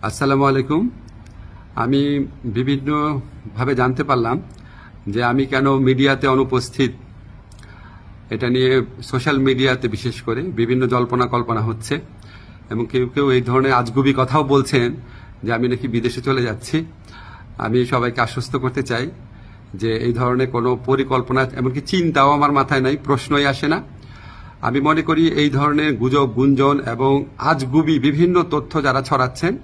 আসসালামু আলাইকুম। আমি বিভিন্নভাবে জানতে পারলাম যে আমি কেন মিডিয়াতে অনুপস্থিত। এটা নিয়ে সোশ্যাল মিডিয়াতে বিশেষ করে বিভিন্ন জল্পনা কল্পনা হচ্ছে এবং কেউ কেউ এই ধরনের আজগুবি কথাও বলছেন যে আমি নাকি বিদেশে চলে যাচ্ছি। আমি সবাইকে আশ্বস্ত করতে চাই যে এই ধরনের কোনো পরিকল্পনা এমনকি চিন্তাও আমার মাথায় নাই, প্রশ্নই আসে না। আমি মনে করি এই ধরনের গুজব গুঞ্জন এবং আজগুবি বিভিন্ন তথ্য যারা ছড়াচ্ছেন,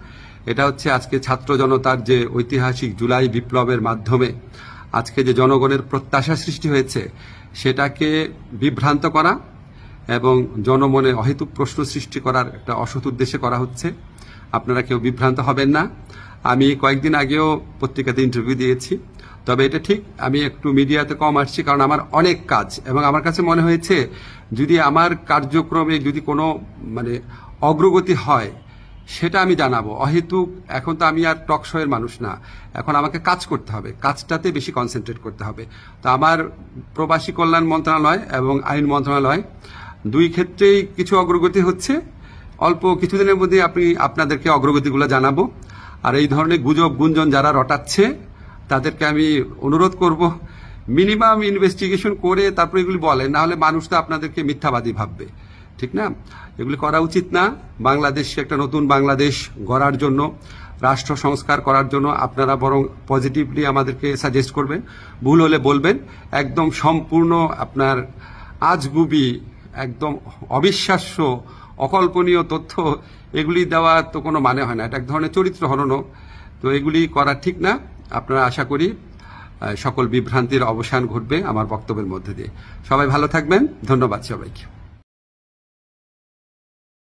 এটা হচ্ছে আজকে ছাত্র জনতার যে ঐতিহাসিক জুলাই বিপ্লবের মাধ্যমে আজকে যে জনগণের প্রত্যাশা সৃষ্টি হয়েছে সেটাকে বিভ্রান্ত করা এবং জনমনে অহেতুক প্রশ্ন সৃষ্টি করার একটা অসৎ উদ্দেশ্যে করা হচ্ছে। আপনারা কেউ বিভ্রান্ত হবেন না। আমি কয়েকদিন আগেও পত্রিকাতে ইন্টারভিউ দিয়েছি, তবে এটা ঠিক আমি একটু মিডিয়াতে কম আসছি কারণ আমার অনেক কাজ এবং আমার কাছে মনে হয়েছে যদি আমার কার্যক্রমে যদি কোনো অগ্রগতি হয় সেটা আমি জানাবো। অহেতুক এখন তো আমি আর টক শোয়ের মানুষ না, এখন আমাকে কাজ করতে হবে, কাজটাতে বেশি কনসেন্ট্রেট করতে হবে। তো আমার প্রবাসী কল্যাণ মন্ত্রণালয় এবং আইন মন্ত্রণালয় দুই ক্ষেত্রেই কিছু অগ্রগতি হচ্ছে। অল্প কিছুদিনের মধ্যে আপনাদেরকে অগ্রগতিগুলো জানাবো। আর এই ধরনের গুজব গুঞ্জন যারা রটাচ্ছে তাদেরকে আমি অনুরোধ করব মিনিমাম ইনভেস্টিগেশন করে তারপর এগুলি বলেন, না হলে মানুষ তো আপনাদেরকে মিথ্যাবাদী ভাববে, ঠিক না? এগুলি করা উচিত না। বাংলাদেশকে একটা নতুন বাংলাদেশ গড়ার জন্য, রাষ্ট্র সংস্কার করার জন্য আপনারা বরং পজিটিভলি আমাদেরকে সাজেস্ট করবেন, ভুল হলে বলবেন। একদম সম্পূর্ণ আপনার আজগুবি, একদম অবিশ্বাস্য অকল্পনীয় তথ্য এগুলি দেওয়া তো কোনো মানে হয় না, এটা এক ধরনের চরিত্র হননও। তো এগুলি করা ঠিক না। আপনারা আশা করি সকল বিভ্রান্তির অবসান ঘটবে আমার বক্তব্যের মধ্যে দিয়ে। সবাই ভালো থাকবেন। ধন্যবাদ সবাইকে।